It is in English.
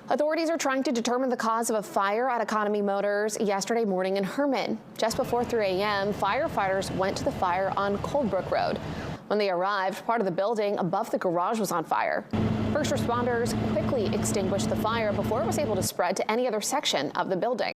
Authorities are trying to determine the cause of a fire at Economy Motors yesterday morning in Hermon. Just before 3 a.m., firefighters went to the fire on Coldbrook Road. When they arrived, part of the building above the garage was on fire. First responders quickly extinguished the fire before it was able to spread to any other section of the building.